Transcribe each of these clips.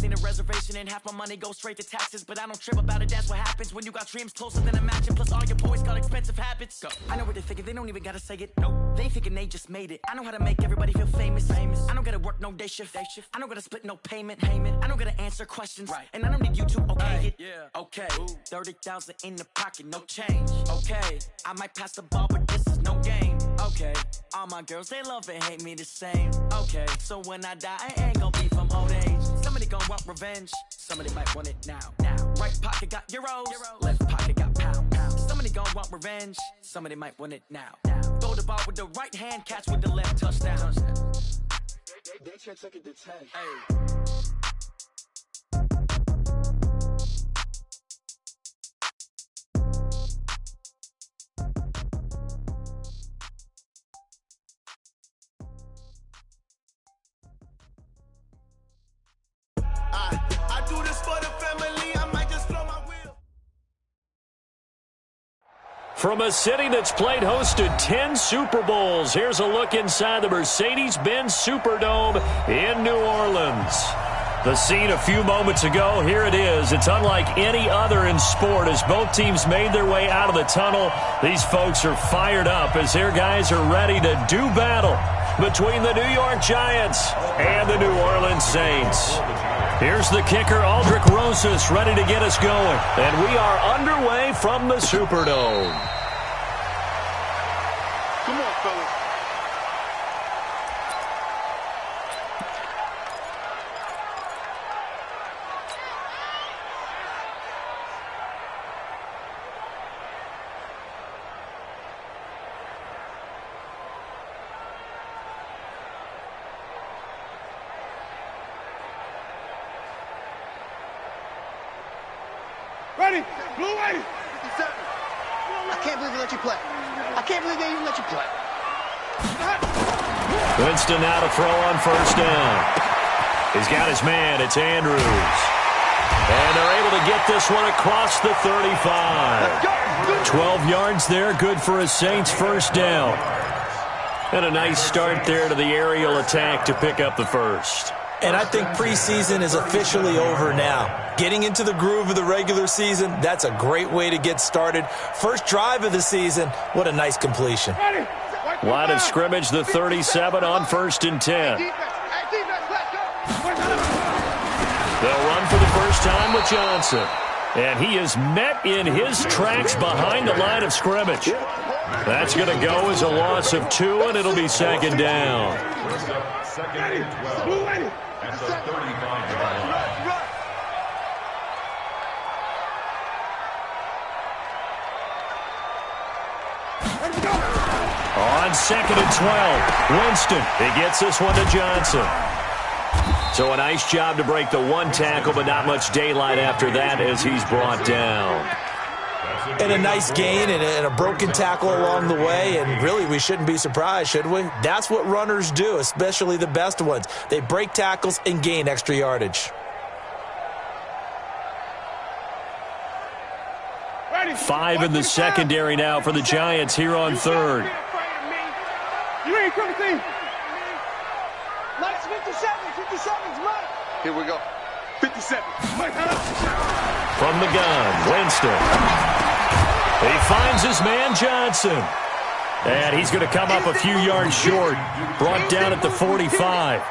Seen a reservation and half my money goes straight to taxes, but I don't trip about it. That's what happens when you got dreams closer than a mansion. Plus all your boys got expensive habits. Go. I know what they're thinking, they don't even gotta say it. Nope. They thinking they just made it. I know how to make everybody feel famous. I don't gotta work no day shift. I don't gotta split no payment. I don't gotta answer questions. Right. And I don't need you to okay it. Yeah. Okay. 30,000 in the pocket, no change. Okay. I might pass the ball, but this is no game. Okay. All my girls, they love and hate me the same. Okay. So when I die, I ain't gonna be from old age. Somebody gonna want revenge. Somebody might want it now. Right pocket got euros. Left pocket got pounds. Somebody gonna want revenge. Somebody might want it now. Throw the ball with the right hand, catch with the left, touchdown. They check second to 10. Hey. I do this for the family. I might just blow my wheel. From a city that's played host to 10 Super Bowls, here's a look inside the Mercedes-Benz Superdome in New Orleans. The scene a few moments ago, here it is. It's unlike any other in sport as both teams made their way out of the tunnel. These folks are fired up as their guys are ready to do battle between the New York Giants and the New Orleans Saints. Here's the kicker, Aldrich Rosas, ready to get us going. And we are underway from the Superdome. Come on, fellas. Ready? Blue way. 57. I can't believe they let you play. I can't believe they even let you play. Winston now to throw on first down. He's got his man. It's Andrews. And they're able to get this one across the 35. 12 yards there. Good for a Saints first down. And a nice start there to the aerial attack to pick up the first. And I think preseason is officially over now. Getting into the groove of the regular season, that's a great way to get started. First drive of the season, what a nice completion. Line of scrimmage, the 37 on 1st and 10. They'll run for the first time with Johnson. And he is met in his tracks behind the line of scrimmage. That's going to go as a loss of 2, and it'll be second down. Second and 12. At the 35-yard line. On 2nd and 12, Winston. He gets this one to Johnson. So a nice job to break the one tackle, but not much daylight after that as he's brought down. And a nice gain and a broken tackle along the way, and really we shouldn't be surprised, should we? That's what runners do, especially the best ones. They break tackles and gain extra yardage. 5 in the secondary now for the Giants here on 3rd. You ain't coming to. Mike's 57. 57's Mike. Here we go. 57. Mike, From the gun, Winston. He finds his man Johnson. And he's going to come up a few yards short. Brought down at the 45.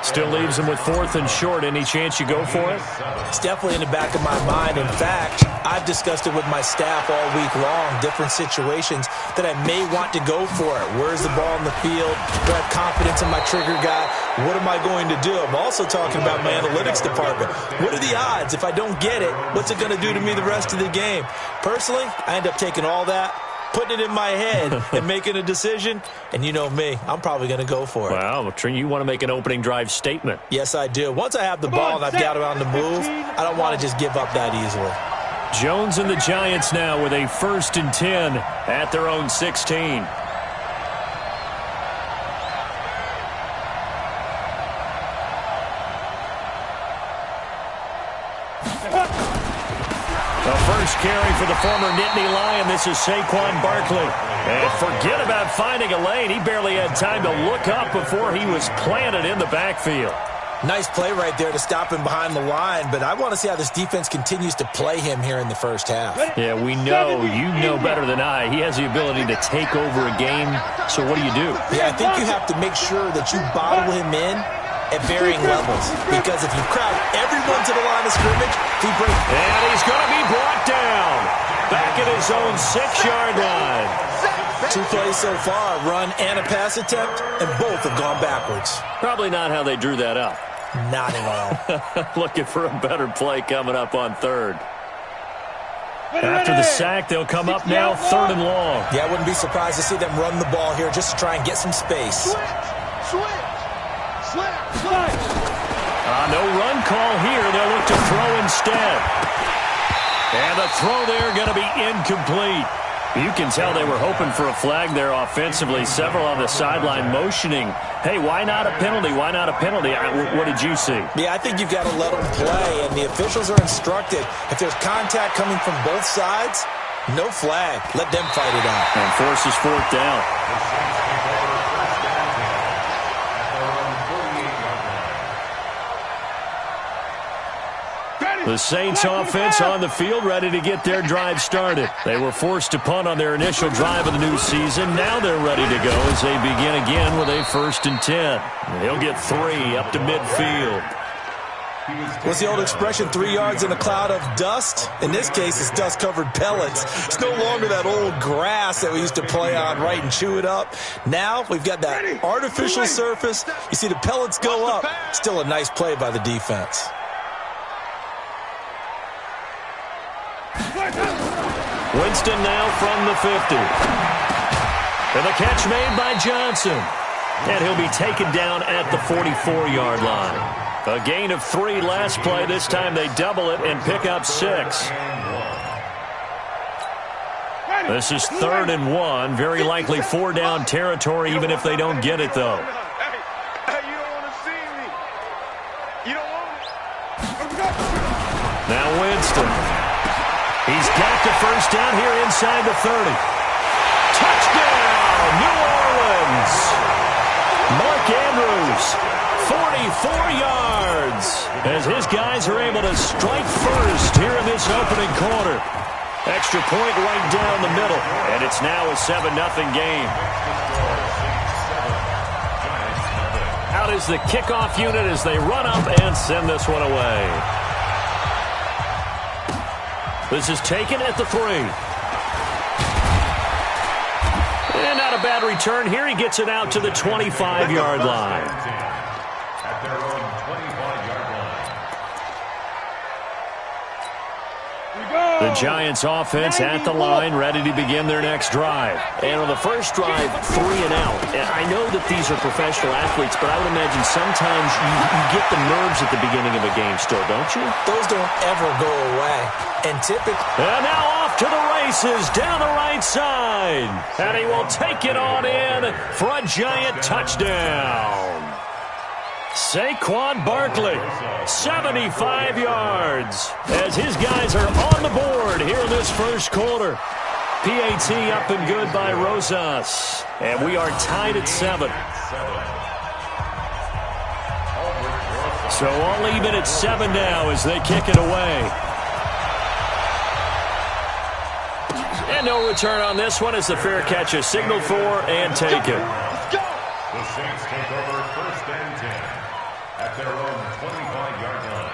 Still leaves him with 4th and short. Any chance you go for it? It's definitely in the back of my mind. In fact, I've discussed it with my staff all week long, different situations that I may want to go for it. Where's the ball in the field? Do I have confidence in my trigger guy? What am I going to do? I'm also talking about my analytics department. What are the odds? If I don't get it, what's it going to do to me the rest of the game? Personally, I end up taking all that, putting it in my head and making a decision, and you know me, I'm probably going to go for it. Well, you want to make an opening drive statement. Yes, I do. Once I have the ball and I've got it on the move, I don't want to just give up that easily. Jones and the Giants now with a 1st and 10 at their own 16. The first carry for the former Nittany Lion. This is Saquon Barkley. And forget about finding a lane. He barely had time to look up before he was planted in the backfield. Nice play right there to stop him behind the line, but I want to see how this defense continues to play him here in the first half. Yeah, we know, you know better than I, he has the ability to take over a game, so what do you do? Yeah, I think you have to make sure that you bottle him in at varying levels, because if you crowd everyone to the line of scrimmage, he breaks. And he's going to be brought down back at his own 6-yard line. 2 plays so far, run and a pass attempt, and both have gone backwards. Probably not how they drew that up. Not at all. Looking for a better play coming up on third. After the sack, they'll come up now 3rd and long. Yeah, I wouldn't be surprised to see them run the ball here just to try and get some space. No run call here. They'll look to throw instead. And the throw there going to be incomplete. You can tell they were hoping for a flag there offensively. Several on the sideline motioning, hey, why not a penalty? Why not a penalty? What did you see? Yeah, I think you've got to let them play, and the officials are instructed. If there's contact coming from both sides, no flag. Let them fight it out. And forces 4th down. The Saints offense on the field, ready to get their drive started. They were forced to punt on their initial drive of the new season. Now they're ready to go as they begin again with a 1st and 10. He'll get 3 up to midfield. What's the old expression, 3 yards in a cloud of dust? In this case, it's dust-covered pellets. It's no longer that old grass that we used to play on, right, and chew it up. Now we've got that artificial surface. You see the pellets go up. Still a nice play by the defense. Winston now from the 50. And the catch made by Johnson. And he'll be taken down at the 44-yard line. A gain of 3 last play. This time they double it and pick up 6. This is 3rd and 1. Very likely 4-down territory, even if they don't get it, though. Hey, you don't want to see me. You don't want me. Now Winston. He's got the 1st down here inside the 30. Touchdown, New Orleans. Mark Andrews, 44 yards, as his guys are able to strike first here in this opening quarter. Extra point right down the middle, and it's now a 7-0 game. Out is the kickoff unit as they run up and send this one away. This is taken at the 3. And not a bad return here. He gets it out to the 25-yard line. At their own 25-yard line. The Giants offense at the line, ready to begin their next drive. And on the first drive, 3 and out. And I know that these are professional athletes, but I would imagine sometimes you get the nerves at the beginning of a game still, don't you? Those don't ever go away. And typically... And now off to the races down the right side. And he will take it on in for a Giant touchdown. Saquon Barkley, 75 yards, as his guys are on the board here in this first quarter. PAT up and good by Rosas. And we are tied at 7. So all even at 7 now as they kick it away. And no return on this one as the fair catch is signaled for and taken. The Saints take over 1st and 10 at their own 25-yard line.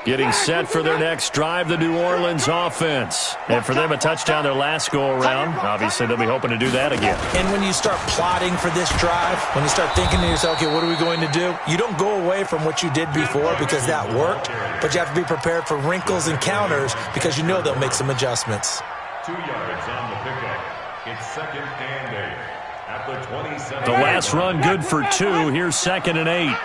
Getting set for their next drive, the New Orleans offense. And for them, a touchdown their last go-around. Obviously, they'll be hoping to do that again. And when you start plotting for this drive, when you start thinking to yourself, okay, what are we going to do? You don't go away from what you did before because that worked, but you have to be prepared for wrinkles and counters because you know they'll make some adjustments. 2 yards on the pickup. It's 2nd and 8 at the 27. The last run good for 2. Here's 2nd and 8.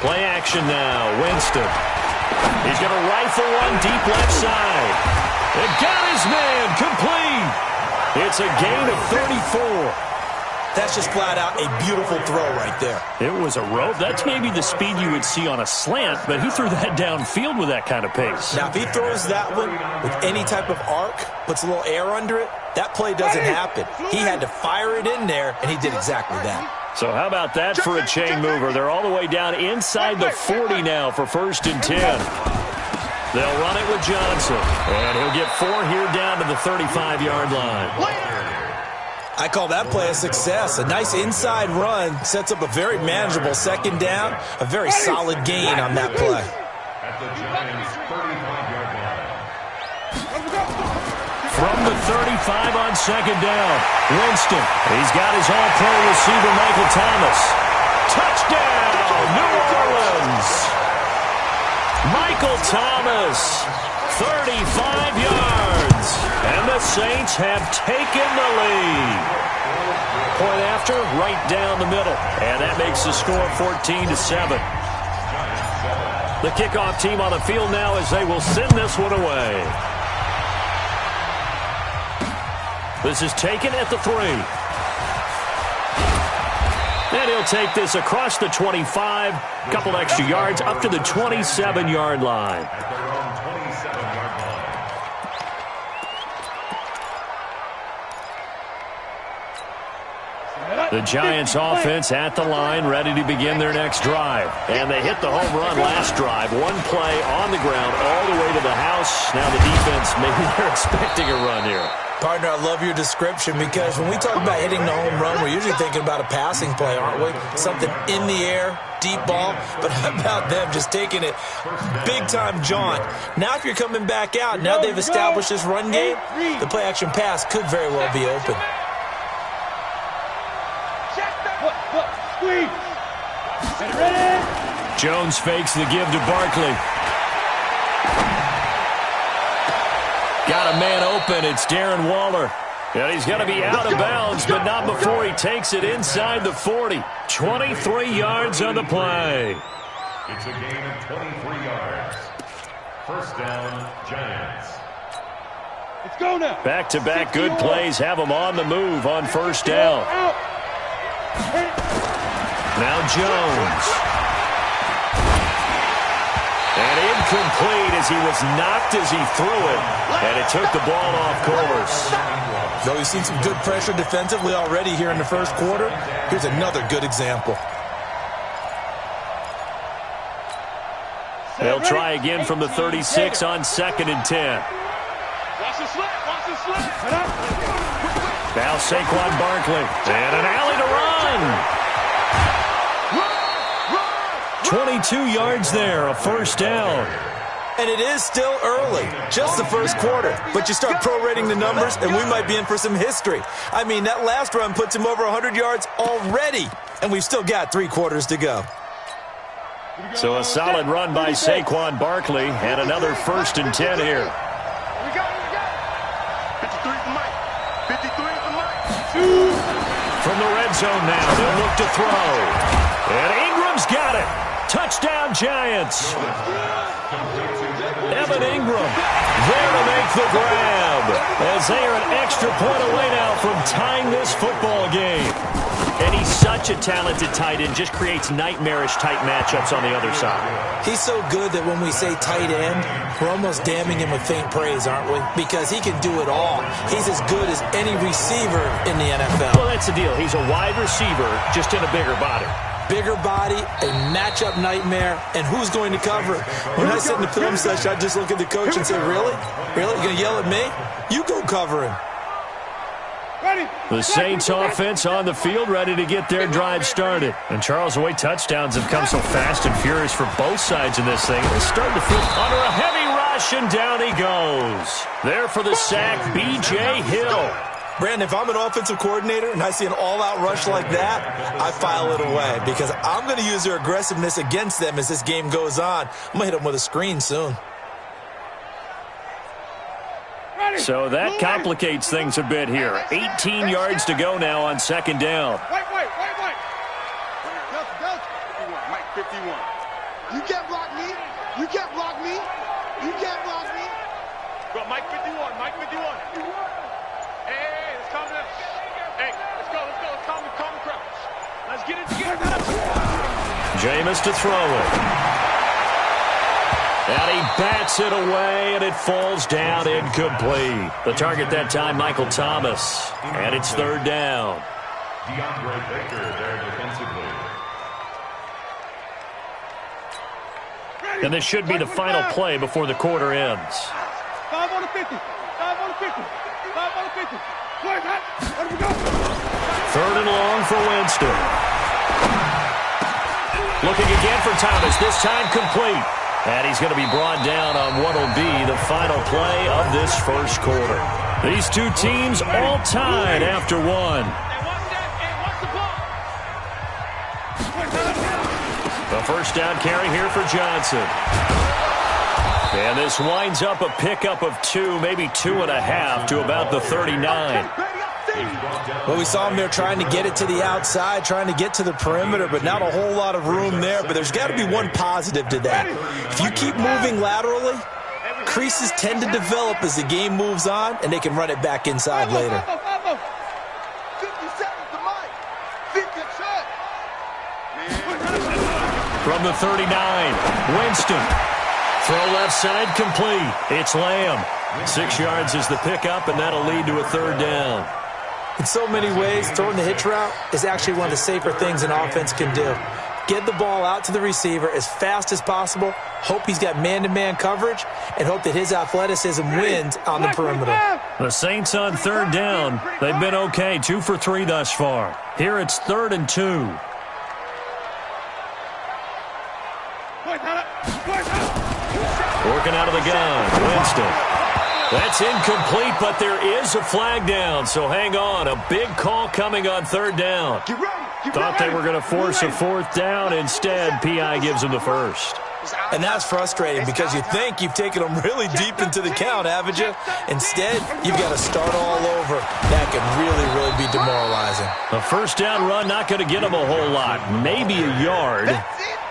Play action now. Winston. He's going to rifle one deep left side. And got his man complete. It's a gain of 34. That's just flat out a beautiful throw right there. It was a rope. That's maybe the speed you would see on a slant, but he threw that downfield with that kind of pace. Now, if he throws that one with any type of arc, puts a little air under it, that play doesn't happen. He had to fire it in there, and he did exactly that. So how about that for a chain mover? They're all the way down inside the 40 now for 1st and 10. They'll run it with Johnson, and he'll get 4 here down to the 35-yard line. I call that play a success. A nice inside run sets up a very manageable 2nd down, a very solid gain on that play. At the Giants' 35-yard line. From the 35 on 2nd down, Winston. He's got his all-pro receiver, Michael Thomas. Touchdown, New Orleans! Michael Thomas, 35 yards, and the Saints have taken the lead. Point after, right down the middle, and that makes the score 14-7. The kickoff team on the field now as they will send this one away. This is taken at the 3. And he'll take this across the 25, couple extra yards, up to the 27-yard line. At their own 27-yard line. The Giants offense at the line, ready to begin their next drive. And they hit the home run last drive. One play on the ground all the way to the house. Now the defense, maybe they're expecting a run here. Partner, I love your description because when we talk about hitting the home run, we're usually thinking about a passing play, aren't we? Something in the air, deep ball. But how about them just taking it big-time jaunt? Now if you're coming back out, now they've established this run game, the play-action pass could very well be open. Jones fakes the give to Barkley. Got a man open. It's Darren Waller. And he's going to be out of bounds, but not before he takes it inside the 40. 23 yards on the play. It's a gain of 23 yards. 1st down, Giants. Let's go now. Back-to-back good plays have them on the move on 1st down. Now Jones. And incomplete as he was knocked as he threw it. And it took the ball off course. Though we've seen some good pressure defensively already here in the 1st quarter, here's another good example. They'll try again from the 36 on 2nd and 10. Now Saquon Barkley. And an alley to run. 22 yards there, a 1st down. And it is still early, just the 1st quarter. But you start prorating the numbers, and we might be in for some history. I mean, that last run puts him over 100 yards already, and we've still got 3 quarters to go. So a solid run by Saquon Barkley, and another 1st and 10 here. 53 for Mike. 53 for Mike. From the red zone now, they'll look to throw. And Ingram's got it. Touchdown, Giants. Evan Ingram there to make the grab as they are an extra point away now from tying this football game. And he's such a talented tight end, just creates nightmarish-type matchups on the other side. He's so good that when we say tight end, we're almost damning him with faint praise, aren't we? Because he can do it all. He's as good as any receiver in the NFL. Well, that's the deal. He's a wide receiver, just in a bigger body. Bigger body, a matchup nightmare, and who's going to cover it? When I sit in the film session, I just look at the coach and say, really? Really? You're going to yell at me? You go cover him. The Saints offense on the field, ready to get their drive started. And Charles, the way touchdowns have come so fast and furious for both sides in this thing, it's starting to feel under a heavy rush, and down he goes. There for the sack, B.J. Hill. Brandon, if I'm an offensive coordinator and I see an all-out rush like that, I file it away because I'm going to use their aggressiveness against them as this game goes on. I'm going to hit them with a screen soon. So that complicates things a bit here. 18 yards to go now on 2nd down. Wait. Mike 51. You can't block me. You can't block me. You can't block me. Go, Mike 51. Mike 51. Hey, let's calm down. Hey, let's go. Let's calm Let's get it together. Jameis to throw it. And he bats it away, and it falls down incomplete. The target that time, Michael Thomas. And it's third down. DeAndre Baker there defensively. And this should be the final play before the quarter ends. 5 on the 50. 5 on the 50. 5 on the 50. Where's that? Let me go. Third and long for Winston. Looking again for Thomas, this time complete. And he's going to be brought down on what will be the final play of this first quarter. These two teams all tied after one. The first down carry here for Johnson. And this winds up a pickup of 2, maybe 2.5 to about the 39. Well, we saw him there trying to get it to the outside, trying to get to the perimeter, but not a whole lot of room there. But there's got to be one positive to that. If you keep moving laterally, creases tend to develop as the game moves on, and they can run it back inside later. 57 to Mike. 50 shot. From the 39, Winston. Throw left side complete. It's Lamb. 6 yards is the pickup, and that'll lead to a third down. In so many ways, throwing the hitch route is actually one of the safer things an offense can do. Get the ball out to the receiver as fast as possible, hope he's got man-to-man coverage, and hope that his athleticism wins on the perimeter. The Saints on third down. They've been okay, 2 for 3 thus far. Here it's 3rd and 2. Working out of the gun, Winston. That's incomplete, but there is a flag down, so hang on. A big call coming on third down. Thought they were going to force a fourth down. Instead, P.I. gives them the first. And that's frustrating because you think you've taken them really deep into the count, haven't you? Instead, you've got to start all over. That can really, really be demoralizing. A first down run, not going to get them a whole lot. Maybe a yard.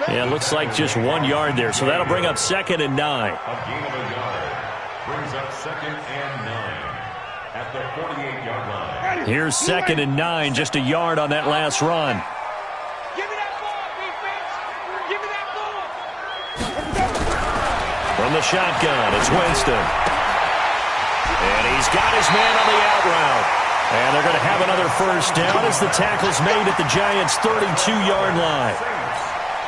Yeah, it looks like just 1 yard there, so that'll bring up 2nd and 9. A gain of a yard brings up 2nd and 9 at the 48-yard line. Here's 2nd and 9, just a yard on that last run. Give me that ball, defense. Give me that ball. From the shotgun, it's Winston. And he's got his man on the out route. And they're going to have another first down as the tackle's made at the Giants' 32-yard line.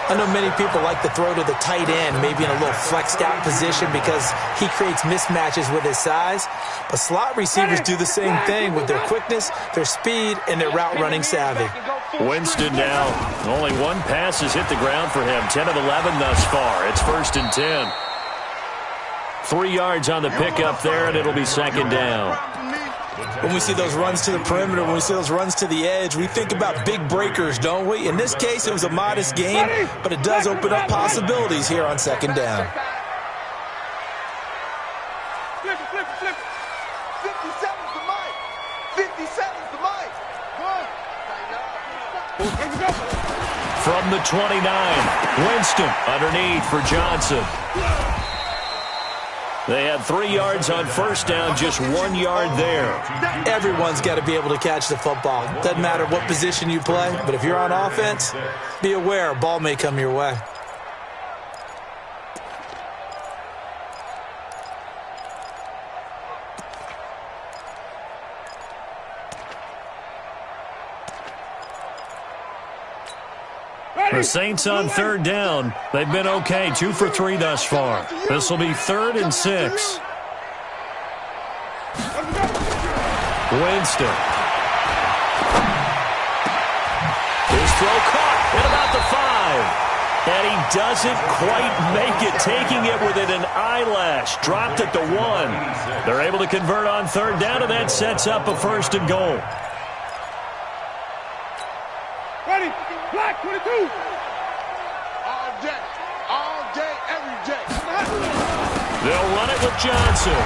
I know many people like to throw to the tight end, maybe in a little flexed out position because he creates mismatches with his size. But slot receivers do the same thing with their quickness, their speed, and their route running savvy. Winston now, only one pass has hit the ground for him. 10 of 11 thus far. It's 1st and 10. 3 yards on the pickup there, and it'll be 2nd down. When we see those runs to the perimeter, when we see those runs to the edge, we think about big breakers, don't we? In this case, it was a modest gain, but it does open up possibilities here on 2nd down. Flip it. 57 to Mike. 57 to Mike. From the 29, Winston underneath for Johnson. They had 3 yards on first down, just 1 yard there. Everyone's got to be able to catch the football. Doesn't matter what position you play, but if you're on offense, be aware a ball may come your way. The Saints on third down. They've been okay, 2 for 3 thus far. This will be 3rd and 6. Winston. His throw caught at about the 5. And he doesn't quite make it, taking it within an eyelash. Dropped at the 1. They're able to convert on third down, and that sets up a 1st and goal. Ready? Black 22. All day, every day. They'll run it with Johnson.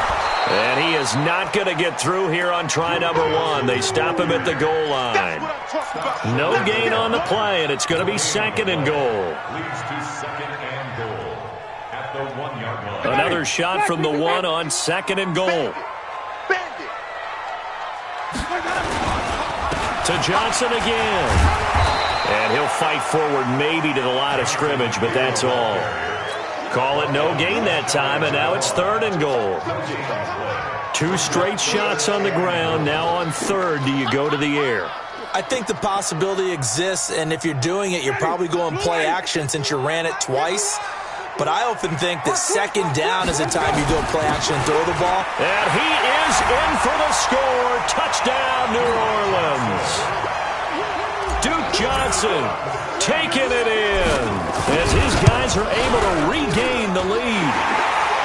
And he is not going to get through here on try number 1. They stop him at the goal line. No gain on the play, and it's going to be 2nd and goal. Leads to 2nd and goal at the 1-yard line. Another shot from the 1 on 2nd and goal. To Johnson again. And he'll fight forward maybe to the line of scrimmage, but that's all. Call it no gain that time, and now it's 3rd and goal. 2 straight shots on the ground. Now on 3rd, do you go to the air? I think the possibility exists, and if you're doing it, you're probably going play action since you ran it twice. But I often think that 2nd down is the time you go play action and throw the ball. And he is in for the score. Touchdown, New Orleans. Duke Johnson taking it in as his guys are able to regain the lead.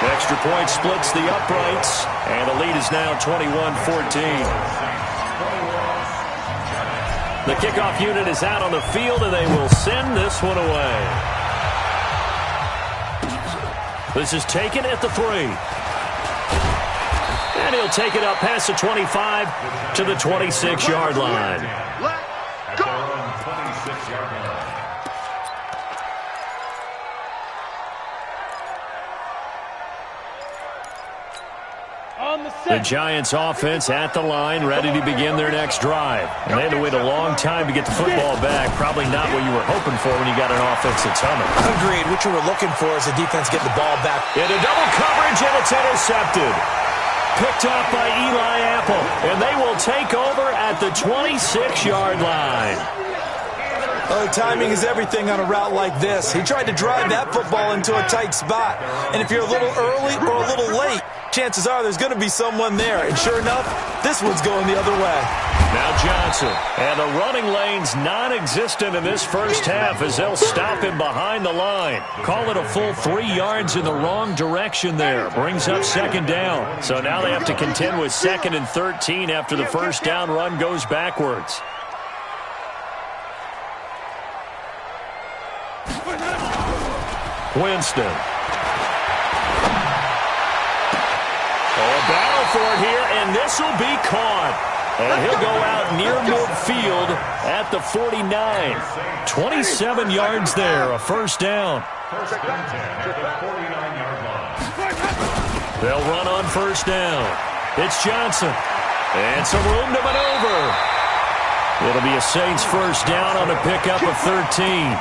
Extra point splits the uprights, and the lead is now 21-14. The kickoff unit is out on the field, and they will send this one away. This is taken at the 3. And he'll take it up past the 25 to the 26-yard line. The Giants offense at the line, ready to begin their next drive. And they had to wait a long time to get the football back. Probably not what you were hoping for when you got an offense that's humming. Agreed. What you were looking for is the defense getting the ball back. Into double coverage, and it's intercepted. Picked off by Eli Apple. And they will take over at the 26-yard line. Oh, timing is everything on a route like this. He tried to drive that football into a tight spot. And if you're a little early or a little late, chances are there's going to be someone there. And sure enough, this one's going the other way. Now Johnson. And the running lane's non-existent in this first half as they'll stop him behind the line. Call it a full 3 yards in the wrong direction there. Brings up 2nd down. So now they have to contend with 2nd and 13 after the first down run goes backwards. Winston. A battle for it here, and this will be caught. And he'll go out near midfield at the 49. 27 yards there, a first down. They'll run on first down. It's Johnson. And some room to maneuver. It'll be a Saints first down on a pickup of 13.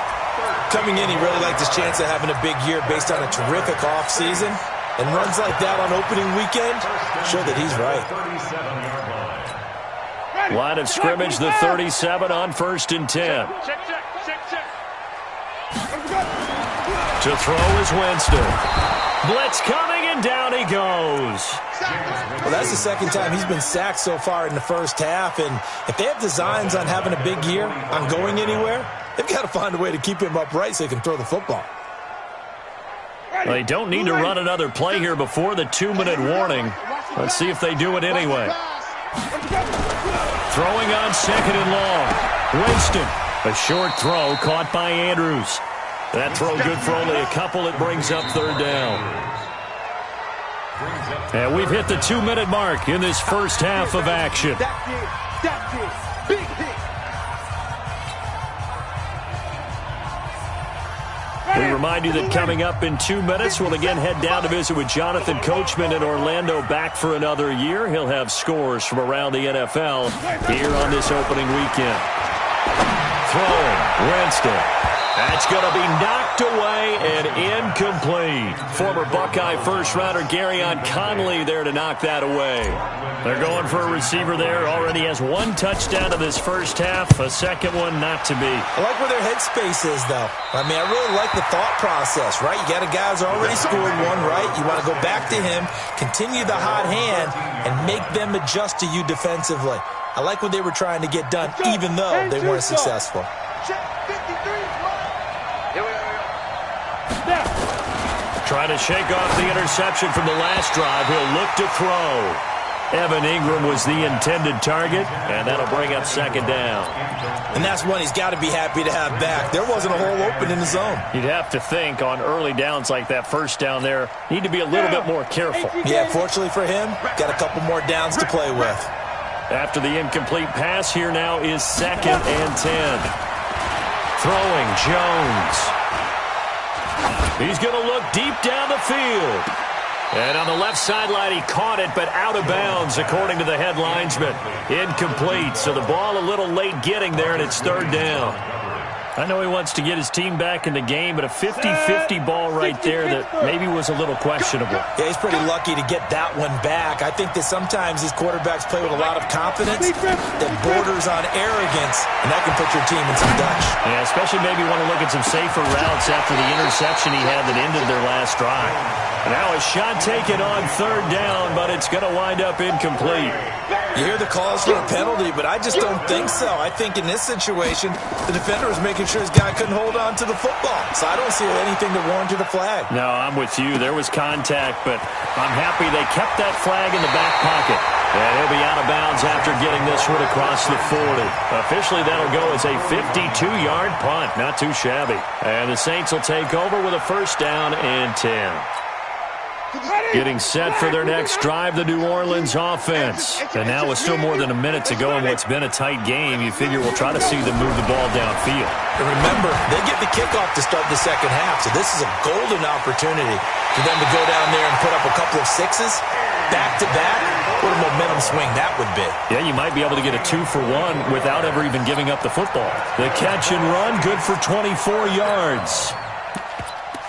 Coming in, he really liked his chance of having a big year based on a terrific offseason. And runs like that on opening weekend show that he's right. Line of scrimmage, the 37 on 1st and 10. To throw is Winston. Blitz coming, and down he goes. Well, that's the 2nd time he's been sacked so far in the first half. And if they have designs on having a big year, on going anywhere, they've got to find a way to keep him upright so he can throw the football. They don't need to run another play here before the 2-minute warning. Let's see if they do it anyway. Throwing on 2nd and long. Winston. A short throw caught by Andrews. That throw good for only a couple. It brings up 3rd down. And we've hit the 2-minute mark in this first half of action. We remind you that coming up in 2 minutes, we'll again head down to visit with Jonathan Coachman in Orlando, back for another year. He'll have scores from around the NFL here on this opening weekend. Throwing, Winston. That's going to be knocked away and incomplete. Former Buckeye first-rounder Garyon Conley there to knock that away. They're going for a receiver there. Already has 1 touchdown in this first half. A second one not to be. I like where their headspace is, though. I mean, I really like the thought process, right? You got a guy who's already scored 1, right? You want to go back to him, continue the hot hand, and make them adjust to you defensively. I like what they were trying to get done, even though they weren't successful. Trying to shake off the interception from the last drive. He'll look to throw. Evan Ingram was the intended target, and that'll bring up 2nd down. And that's one he's got to be happy to have back. There wasn't a hole open in the zone. You'd have to think on early downs like that first down there, need to be a little bit more careful. Yeah, fortunately for him, got a couple more downs to play with. After the incomplete pass, here now is 2nd and 10. Throwing, Jones. He's going to look deep down the field. And on the left sideline, he caught it, but out of bounds, according to the head linesman. Incomplete, so the ball a little late getting there, and it's 3rd down. I know he wants to get his team back in the game, but a 50-50 ball right there that maybe was a little questionable. Yeah, he's pretty lucky to get that one back. I think that sometimes these quarterbacks play with a lot of confidence that borders on arrogance, and that can put your team in some Dutch. Yeah, especially maybe want to look at some safer routes after the interception he had that ended their last drive. Now a shot taken on third down, but it's going to wind up incomplete. You hear the calls for a penalty, but I just don't think so. I think in this situation, the defender was making sure his guy couldn't hold on to the football. So I don't see anything that warranted a flag. No, I'm with you. There was contact, but I'm happy they kept that flag in the back pocket. And he'll be out of bounds after getting this one across the 40. Officially, that'll go as a 52-yard punt. Not too shabby. And the Saints will take over with a first down and 10. Getting set for their next drive, the New Orleans offense. And now with still more than a minute to go in what's been a tight game, you figure we'll try to see them move the ball downfield. And remember, they get the kickoff to start the second half, so this is a golden opportunity for them to go down there and put up a couple of sixes back-to-back. What a momentum swing that would be. Yeah, you might be able to get a 2-for-1 without ever even giving up the football. The catch and run, good for 24 yards.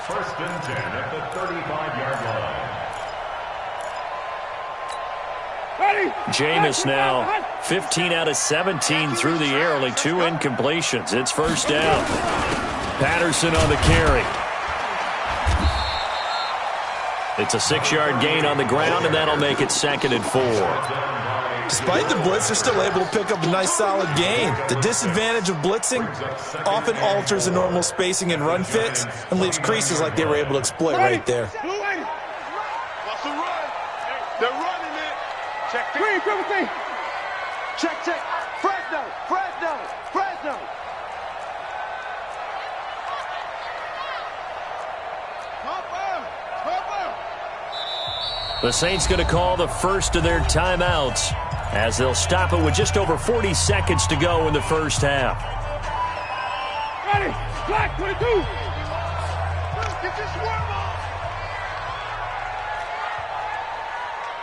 First and 10 at the 35-yard line. Jameis now 15 out of 17 through the air, only 2 incompletions. It's first down. Patterson on the carry. It's a 6-yard gain on the ground, and that'll make it 2nd and 4. Despite the blitz, they're still able to pick up a nice solid gain. The disadvantage of blitzing often alters the normal spacing and run fits and leaves creases like they were able to exploit right there. What's the run? They're running it. Check. Check. Fresno. The Saints going to call the first of their timeouts as they'll stop it with just over 40 seconds to go in the first half. Ready. Black 22. Get your swarm on.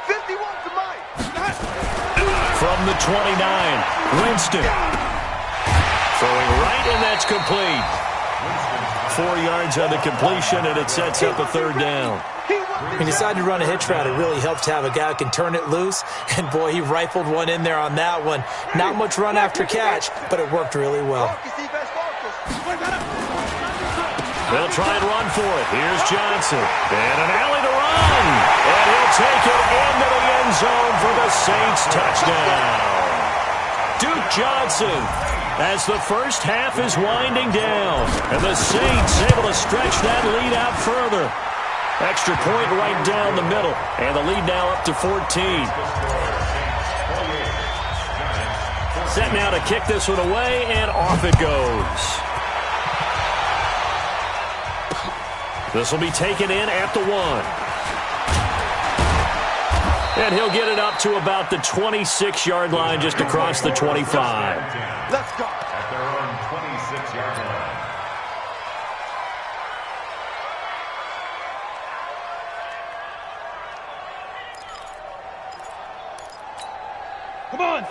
51 to Mike. From the 29, Winston. Throwing right, and that's complete. 4 yards on the completion, and it sets up a third down. He decided to run a hitch route. It really helps to have a guy who can turn it loose. And, boy, he rifled one in there on that one. Not much run after catch, but it worked really well. They'll try and run for it. Here's Johnson. And an alley to run. And he'll take it into the end zone for the Saints touchdown. Duke Johnson as the first half is winding down. And the Saints able to stretch that lead out further. Extra point right down the middle. And the lead now up to 14. Set now to kick this one away, and off it goes. This will be taken in at the 1. And he'll get it up to about the 26-yard line, just across the 25. Let's go. At their own 26-yard line.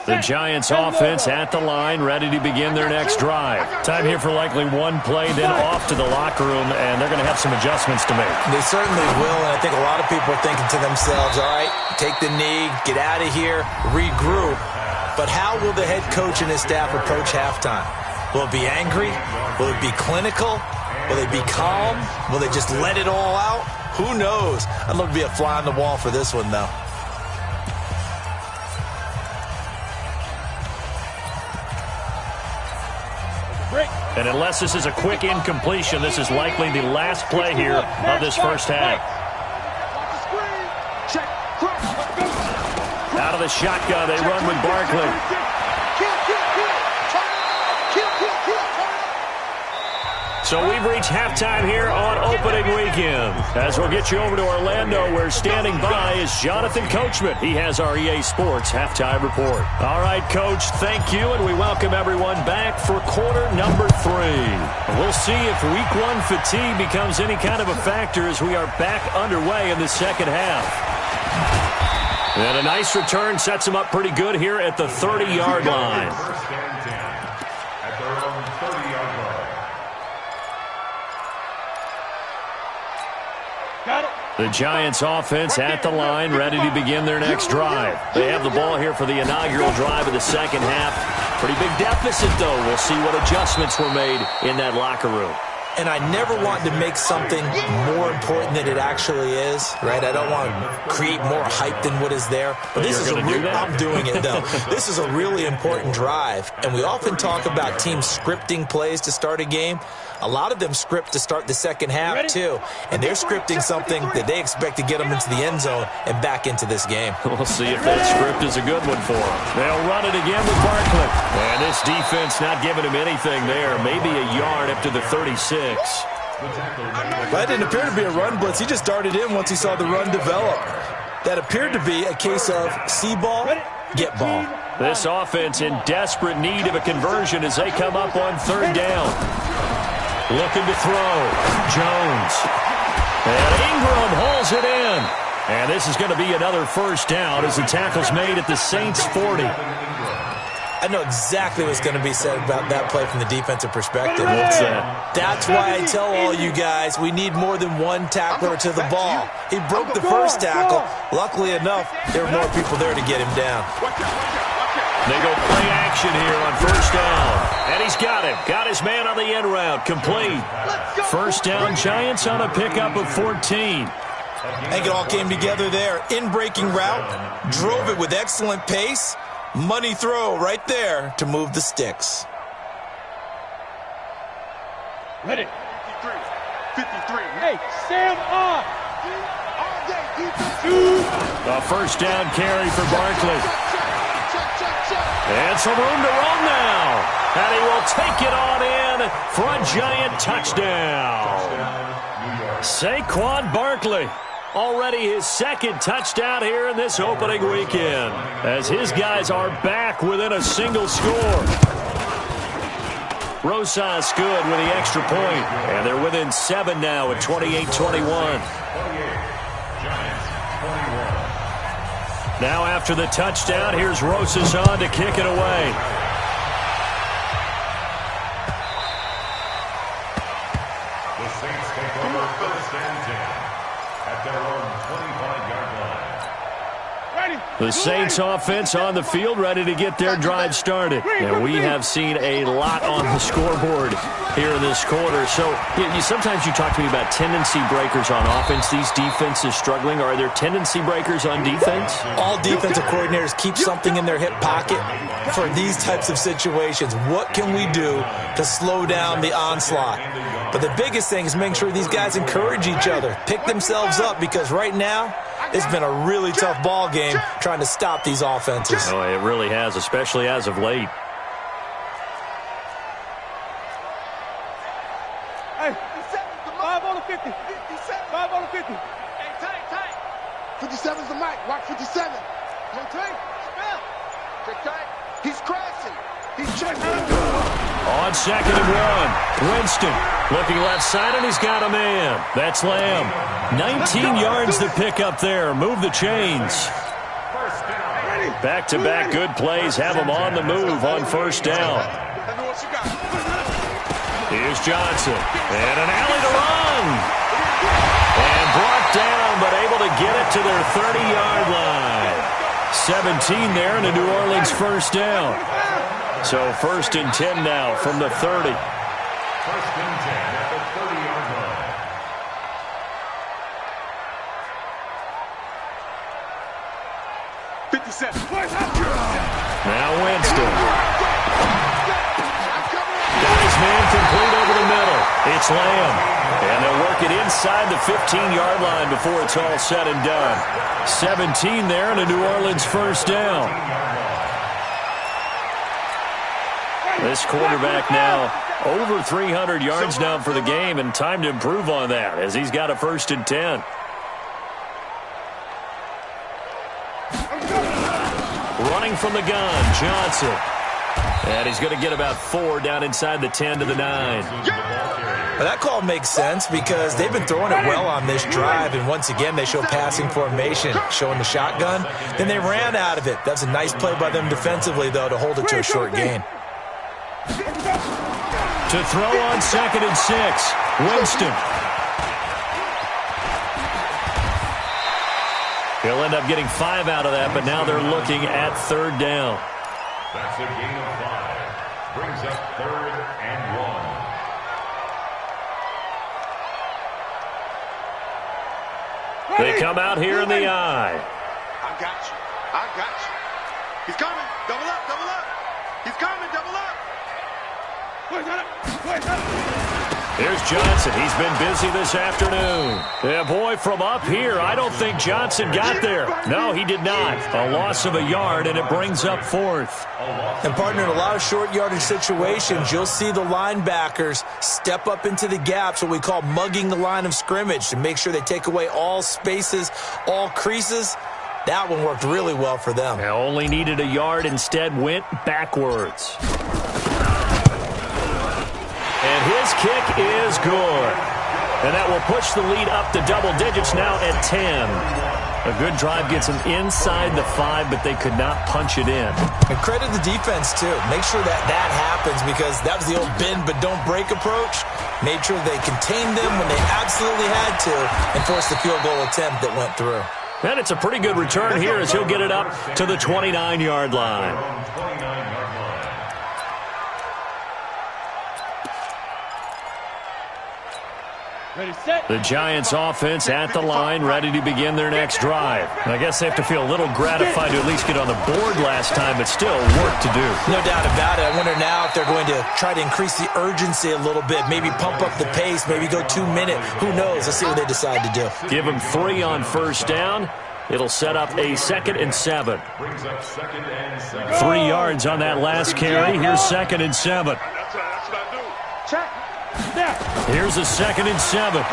The Giants offense at the line, ready to begin their next drive. Time here for likely one play, then off to the locker room, and they're going to have some adjustments to make. They certainly will, and I think a lot of people are thinking to themselves, all right, take the knee, get out of here, regroup. But how will the head coach and his staff approach halftime? Will it be angry? Will it be clinical? Will they be calm? Will they just let it all out? Who knows? I'd love to be a fly on the wall for this one, though. And unless this is a quick incompletion, this is likely the last play here of this first half. Out of the shotgun, they run with Barkley. So we've reached halftime here on opening weekend. As we'll get you over to Orlando, where standing by is Jonathan Coachman. He has our EA Sports halftime report. All right, Coach, thank you, and we welcome everyone back for quarter number 3. We'll see if week 1 fatigue becomes any kind of a factor as we are back underway in the second half. And a nice return sets him up pretty good here at the 30-yard line. First and 10 at their own 30-yard line. The Giants offense at the line, ready to begin their next drive. They have the ball here for the inaugural drive of the second half. Pretty big deficit, though. We'll see what adjustments were made in that locker room. And I never want to make something more important than it actually is, right? I don't want to create more hype than what is there. But this is I'm doing it, though. This is a really important drive. And we often talk about teams scripting plays to start a game. A lot of them script to start the second half, too. And they're scripting something that they expect to get them into the end zone and back into this game. We'll see if that script is a good one for them. They'll run it again with Barkley. And this defense not giving him anything there. Maybe a yard up to the 36. That didn't appear to be a run blitz. He just darted in once he saw the run develop. That appeared to be a case of see ball, get ball. This offense in desperate need of a conversion as they come up on third down. Looking to throw. Jones. And Ingram hauls it in. And this is going to be another first down as the tackle's made at the Saints' 40. I know exactly what's going to be said about that play from the defensive perspective. What's that? That's why I tell all you guys we need more than one tackler to the ball. He broke the first tackle. Luckily enough, there were more people there to get him down. They go play action here on first down. And he's got him. Got his man on the end route. Complete. First down, Giants on a pickup of 14. I think it all came together there. In-breaking route. Drove it with excellent pace. Money throw right there to move the sticks. Ready. 53. Hey, Sam on. A first down carry for Barkley. And some room to run now. And he will take it on in for a Giant touchdown. Saquon Barkley. Already his second touchdown here in this opening weekend, as his guys are back within a single score. Rosas good with the extra point, and they're within 7 now at 28-21. Now after the touchdown, here's Rosas on to kick it away. The Saints take over first and 10 at their own 25-yard line. The Saints offense on the field, ready to get their drive started. And we have seen a lot on the scoreboard here in this quarter. So sometimes you talk to me about tendency breakers on offense. These defenses struggling. Are there tendency breakers on defense? All defensive coordinators keep something in their hip pocket for these types of situations. What can we do to slow down the onslaught? But the biggest thing is making sure these guys encourage each other, pick themselves up, because right now it's been a really tough ball game trying to stop these offenses. Oh, it really has, especially as of late. Hey, 5 on the 50. 5 on the 50. Hey, tight. 57's the mic. Watch 57. Hang tight. Spell. Take tight. He's crashing. He's checking. On second and 1, Winston looking left side, and he's got a man. That's Lamb. 19 yards to pick up there. Move the chains. Back-to-back good plays have him on the move on first down. Here's Johnson. And an alley to run. And brought down, but able to get it to their 30-yard line. 17 there, and a New Orleans first down. So first and 10 now from the 30. First and 10 at the 30-yard line. Now Winston. Got his man complete over the middle. It's Lamb. And they'll work it inside the 15-yard line before it's all said and done. 17 there, and a New Orleans first down. This quarterback now over 300 yards now for the game, and time to improve on that as he's got a first and 10. Running from the gun, Johnson. And he's going to get about 4 down inside the 10 to the 9. Well, that call makes sense because they've been throwing it well on this drive, and once again they show passing formation, showing the shotgun. Then they ran out of it. That's a nice play by them defensively, though, to hold it to a short gain. To throw on second and 6, Winston. end up getting 5 out of that, but now they're looking at third down. That's a gain of 5. Brings up 3rd and 1. They come out here in the I. I got you. I got you. He's coming. Double up, double up. He's coming, double up. Here's Johnson. He's been busy this afternoon. Yeah, boy, from up here, I don't think Johnson got there. No, he did not. A loss of a yard, and it brings up 4th. And, partner, in a lot of short yardage situations, you'll see the linebackers step up into the gaps, what we call mugging the line of scrimmage, to make sure they take away all spaces, all creases. That one worked really well for them. Now only needed a yard, instead went backwards. And his kick is good. And that will push the lead up to double digits now at 10. A good drive gets them inside the 5, but they could not punch it in. And credit the defense, too. Make sure that happens, because that was the old bend but don't break approach. Made sure they contained them when they absolutely had to and forced the field goal attempt that went through. And it's a pretty good return here as he'll get it up to the 29-yard line. The Giants offense at the line, ready to begin their next drive. And I guess they have to feel a little gratified to at least get on the board last time, but still work to do. No doubt about it. I wonder now if they're going to try to increase the urgency a little bit, maybe pump up the pace, maybe go 2-minute. Who knows? Let's see what they decide to do. Give them 3 on first down. It'll set up a 2nd and 7. 3 yards on that last carry. Here's 2nd and 7. That's what I do. Check. Snap. Here's a 2nd and 7.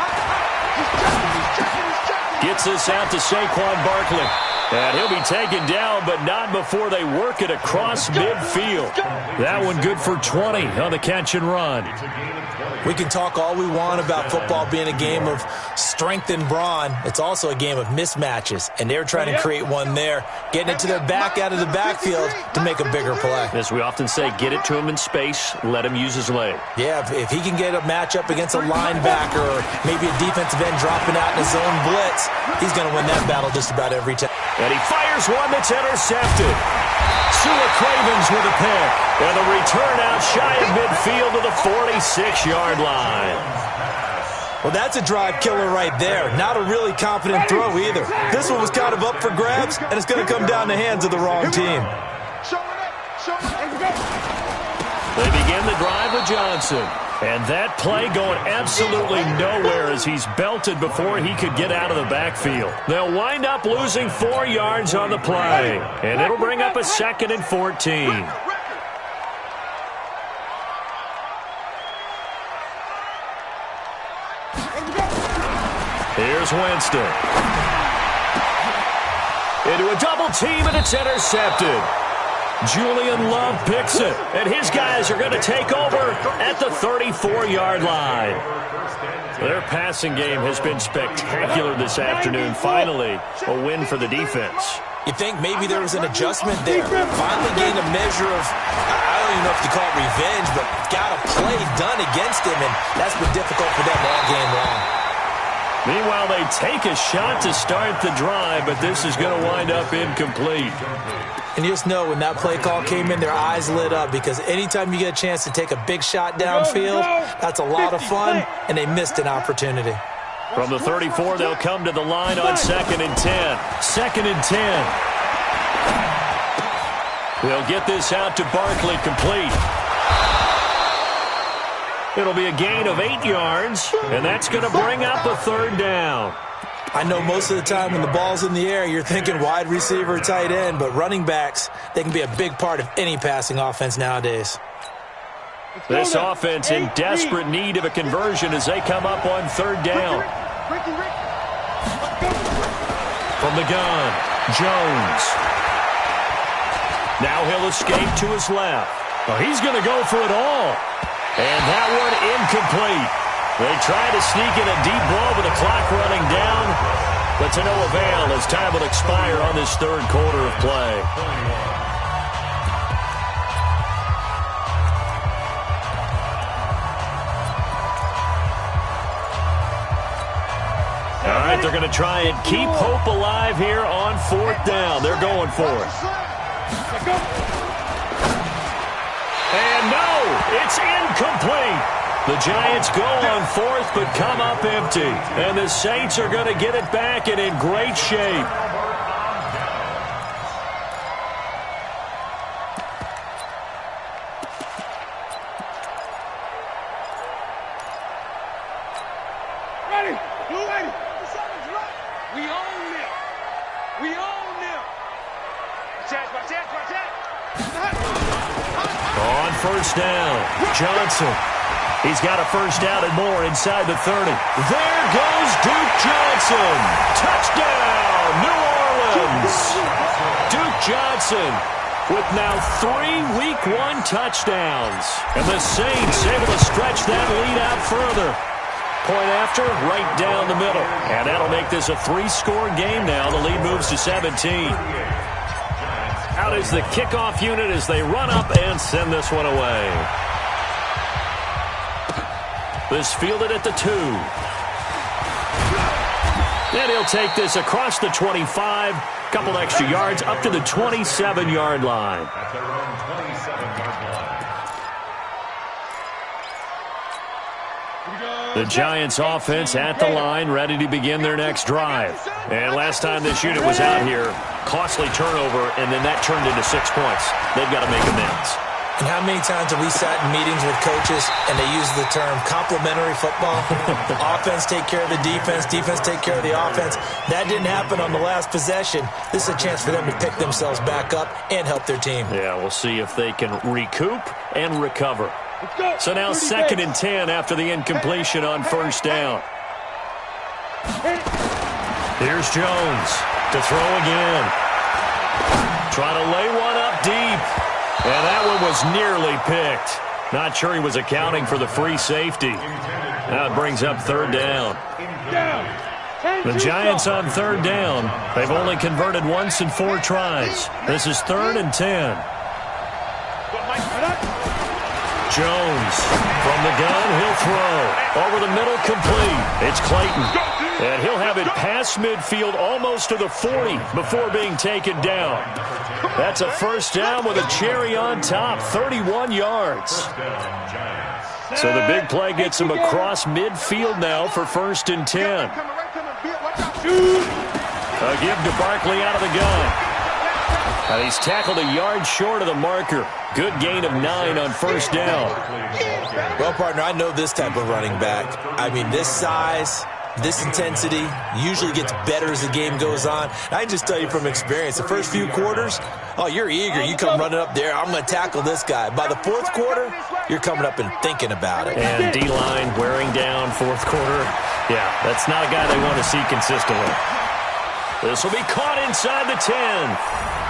Gets this out to Saquon Barkley. And he'll be taken down, but not before they work it across midfield. That one good for 20 on the catch and run. We can talk all we want about football being a game of strength and brawn. It's also a game of mismatches, and they're trying to create one there, getting it to their back out of the backfield to make a bigger play. As we often say, get it to him in space, let him use his leg. Yeah, if he can get a matchup against a linebacker or maybe a defensive end dropping out in a zone blitz, he's going to win that battle just about every time. And he fires one that's intercepted. Sua Cravens with a pick. And the return out shy of midfield to the 46-yard line. Well, that's a drive killer right there. Not a really confident throw either. This one was kind of up for grabs, and it's going to come down the hands of the wrong team. They begin the drive with Johnson. And that play going absolutely nowhere as he's belted before he could get out of the backfield. They'll wind up losing 4 yards on the play. And it'll bring up a 2nd and 14. Here's Winston. Into a double team, and it's intercepted. Julian Love picks it, and his guys are going to take over at the 34-yard line. Their passing game has been spectacular this afternoon. Finally, a win for the defense. You think maybe there was an adjustment there. Finally gained a measure of, I don't even know if you call it revenge, but got a play done against him, and that's been difficult for them all game long. Meanwhile, they take a shot to start the drive, but this is going to wind up incomplete. And you just know when that play call came in, their eyes lit up, because anytime you get a chance to take a big shot downfield, that's a lot of fun, and they missed an opportunity. From the 34, they'll come to the line on 2nd and 10. 2nd and 10. They'll get this out to Barkley, complete. It'll be a gain of 8 yards, and that's going to bring up a 3rd down. I know most of the time when the ball's in the air, you're thinking wide receiver, tight end, but running backs, they can be a big part of any passing offense nowadays. This offense in desperate need of a conversion as they come up on 3rd down. From the gun, Jones. Now he'll escape to his left. Oh, he's going to go for it all. And that one incomplete. They try to sneak in a deep ball with the clock running down, but to no avail as time will expire on this 3rd quarter of play. All right, they're going to try and keep hope alive here on 4th down. They're going for it. And no, it's incomplete. The Giants go on 4th but come up empty. And the Saints are going to get it back and in great shape. On 1st down, Johnson. He's got a 1st down and more inside the 30. There goes Duke Johnson. Touchdown, New Orleans. Duke Johnson with now 3 Week 1 touchdowns. And the Saints able to stretch that lead out further. Point after, right down the middle. And that'll make this a 3-score game now. The lead moves to 17. Out is the kickoff unit as they run up and send this one away. This fielded at the 2. And he'll take this across the 25. Couple extra yards up to the 27-yard line. At their own 27-yard line. The Giants offense at the line, ready to begin their next drive. And last time this unit was out here, costly turnover, and then that turned into 6 points. They've got to make amends. And how many times have we sat in meetings with coaches and they use the term complementary football? Offense take care of the defense, defense take care of the offense. That didn't happen on the last possession. This is a chance for them to pick themselves back up and help their team. Yeah, we'll see if they can recoup and recover. So now 2nd and 10 after the incompletion on 1st down. Here's Jones to throw again. Trying to lay one up deep. And that one was nearly picked. Not sure he was accounting for the free safety. Now it brings up 3rd down. The Giants on 3rd down. They've only converted once in 4 tries. This is 3rd and 10. Jones from the gun, he'll throw. Over the middle, complete. It's Clayton. And he'll have it past midfield almost to the 40 before being taken down. That's a 1st down with a cherry on top, 31 yards. So the big play gets him across midfield now for 1st and 10. A give to Barkley out of the gun. And he's tackled a yard short of the marker. Good gain of 9 on 1st down. Well, partner, I know this type of running back. I mean, this size, this intensity usually gets better as the game goes on. I can just tell you from experience, the first few quarters, oh, you're eager. You come running up there, I'm going to tackle this guy. By the 4th quarter, you're coming up and thinking about it. And D-line wearing down 4th quarter. Yeah, that's not a guy they want to see consistently. This will be caught inside the 10.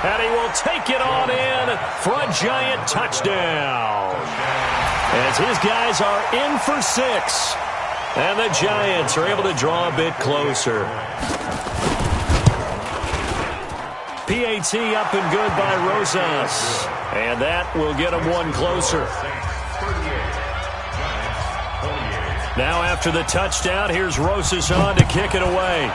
And he will take it on in for a Giant touchdown. As his guys are in for 6. And the Giants are able to draw a bit closer. PAT up and good by Rosas. And that will get him one closer. Now after the touchdown, here's Rosas on to kick it away.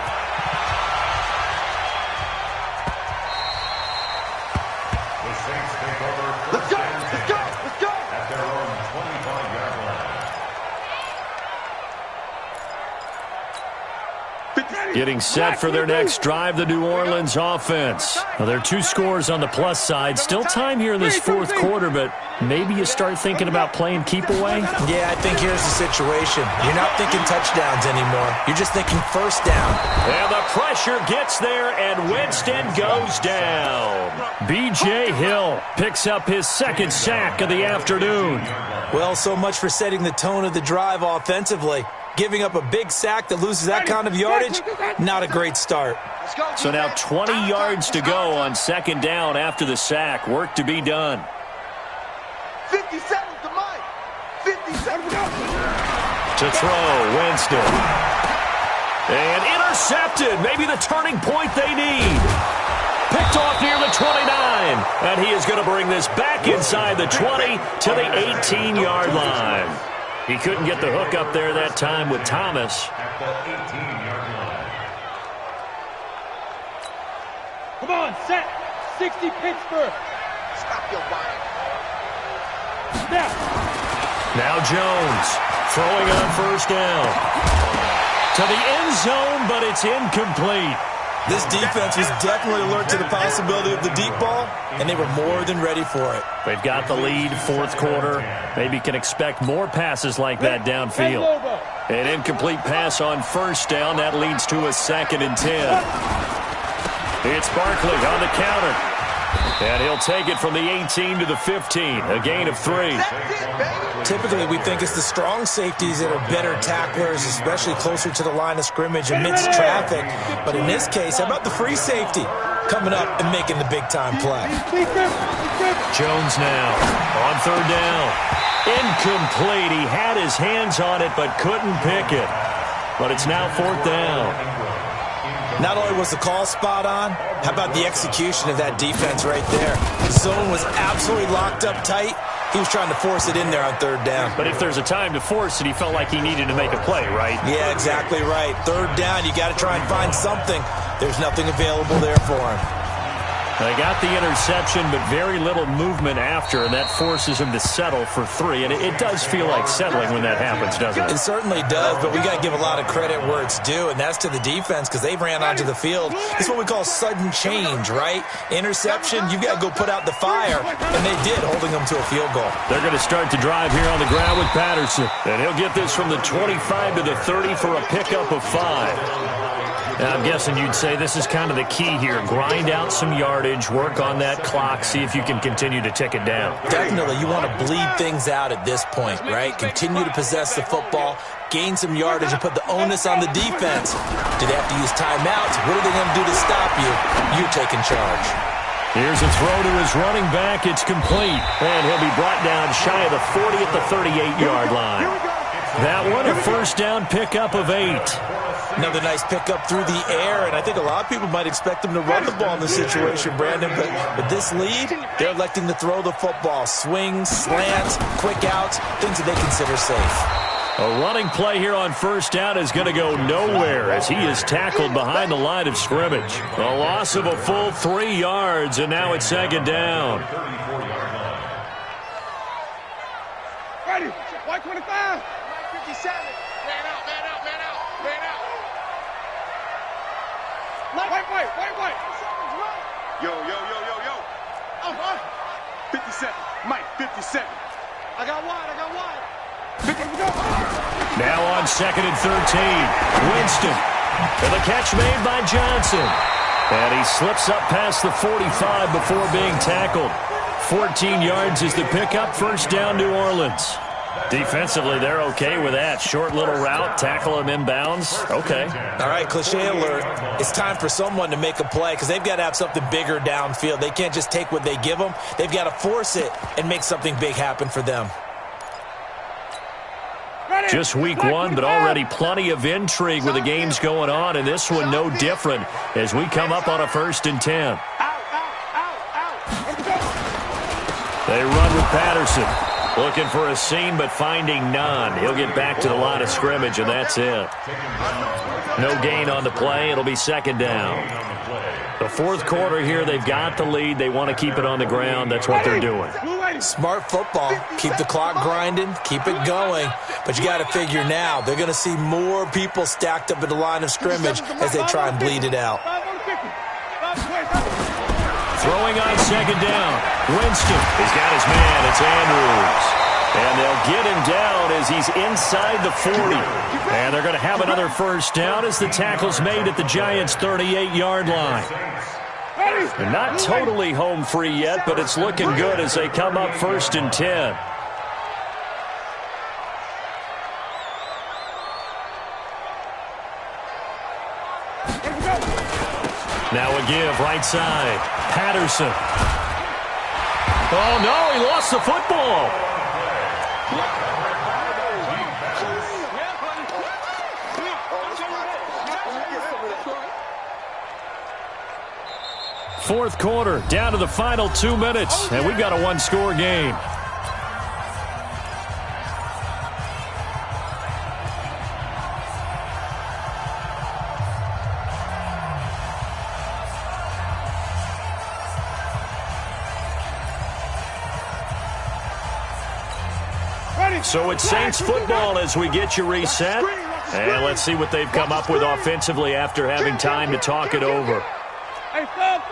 Getting set for their next drive, the New Orleans offense. Well, there are 2 scores on the plus side. Still time here in this 4th quarter, but maybe you start thinking about playing keep away? Yeah, I think here's the situation. You're not thinking touchdowns anymore. You're just thinking 1st down. And the pressure gets there, and Winston goes down. B.J. Hill picks up his 2nd sack of the afternoon. Well, so much for setting the tone of the drive offensively. Giving up a big sack that loses that kind of yardage, not a great start. So now 20 yards to go on 2nd down after the sack. Work to be done. 57 to Mike. 57 to throw, Winston. And intercepted. Maybe the turning point they need. Picked off near the 29. And he is going to bring this back inside the 20 to the 18-yard line. He couldn't get the hook up there that time with Thomas. At the 18-yard line. Come on, set. 60 Pittsburgh. Stop your body. Snap. Now Jones throwing on first down. To the end zone, but it's incomplete. This defense was definitely alert to the possibility of the deep ball, and they were more than ready for it. They've got the lead, fourth quarter. Maybe can expect more passes like that downfield. An incomplete pass on first down. That leads to a 2nd and 10. It's Barkley on the counter. And he'll take it from the 18 to the 15. A gain of 3. Typically, we think it's the strong safeties that are better tacklers, especially closer to the line of scrimmage amidst traffic. But in this case, how about the free safety coming up and making the big-time play? Jones now on third down. Incomplete. He had his hands on it but couldn't pick it. But it's now 4th down. Not only was the call spot on, how about the execution of that defense right there? The zone was absolutely locked up tight. He was trying to force it in there on third down. But if there's a time to force it, he felt like he needed to make a play, right? Yeah, exactly right. Third down, you got to try and find something. There's nothing available there for him. They got the interception, but very little movement after, and that forces him to settle for 3. And it does feel like settling when that happens, doesn't it? It certainly does, but we got to give a lot of credit where it's due, and that's to the defense because they ran onto the field. It's what we call sudden change, right? Interception, you got to go put out the fire, and they did, holding them to a field goal. They're going to start to drive here on the ground with Patterson, and he'll get this from the 25 to the 30 for a pickup of 5. Now, I'm guessing you'd say this is kind of the key here. Grind out some yardage, work on that clock, see if you can continue to tick it down. Definitely. You want to bleed things out at this point, right? Continue to possess the football, gain some yardage, and put the onus on the defense. Do they have to use timeouts? What are they going to do to stop you? You're taking charge. Here's a throw to his running back. It's complete. And he'll be brought down shy of the 40 at the 38-yard line. That one, a first down pickup of 8. Another nice pickup through the air, and I think a lot of people might expect them to run the ball in this situation, Brandon, but with this lead, they're electing to throw the football. Swings, slants, quick outs, things that they consider safe. A running play here on first down is going to go nowhere as he is tackled behind the line of scrimmage. A loss of a full 3 yards, and now it's 2nd down. Ready. 125. 57. Man out. Wait. Yo. 57. Mike, 57. I got wide. Now on 2nd and 13. Winston. And the catch made by Johnson. And he slips up past the 45 before being tackled. 14 yards is the pickup. First down, New Orleans. Defensively, they're okay with that. Short little route, tackle him inbounds. Okay. All right, cliche alert. It's time for someone to make a play because they've got to have something bigger downfield. They can't just take what they give them. They've got to force it and make something big happen for them. Just week 1, but already plenty of intrigue with the games going on, and this one no different as we come up on a 1st and 10. They run with Patterson. Looking for a seam, but finding none. He'll get back to the line of scrimmage, and that's it. No gain on the play. It'll be 2nd down. The fourth quarter here, they've got the lead. They want to keep it on the ground. That's what they're doing. Smart football. Keep the clock grinding. Keep it going. But you got to figure now, they're going to see more people stacked up at the line of scrimmage as they try and bleed it out. Throwing on 2nd down. Winston has got his man. It's Andrews. And they'll get him down as he's inside the 40. And they're going to have another first down as the tackle's made at the Giants' 38-yard line. They're not totally home free yet, but it's looking good as they come up 1st and 10. Now a give, right side. Patterson. Oh, no, he lost the football. Fourth quarter, down to the final 2 minutes, and we've got a 1-score game. So it's Saints football as we get you reset. And let's see what they've come up with offensively after having time to talk it over. Hey, stop.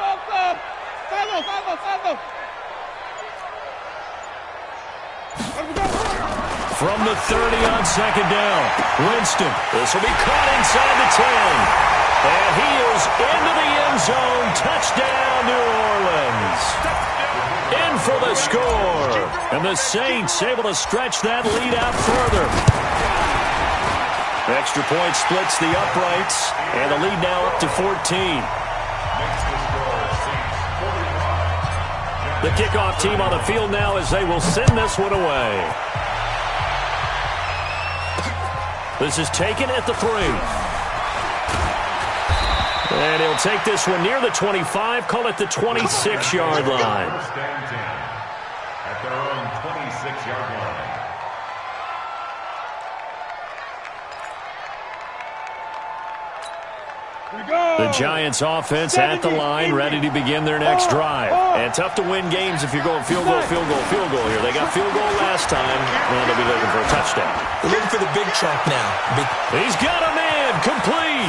Salvo. From the 30 on second down, Winston. This will be caught inside the 10. And he is into the end zone. Touchdown, New Orleans. In for the score. And the Saints able to stretch that lead out further. Extra point splits the uprights. And the lead now up to 14. The kickoff team on the field now as they will send this one away. This is taken at the 3. And he'll take this one near the 25, call it the 26-yard line. First and 10 at their own 26-yard line. The Giants offense at the line, ready to begin their next drive. And tough to win games if you're going field goal here. They got field goal last time. Well, they'll be looking for a touchdown. They're looking for the big chunk now. He's got a man, complete.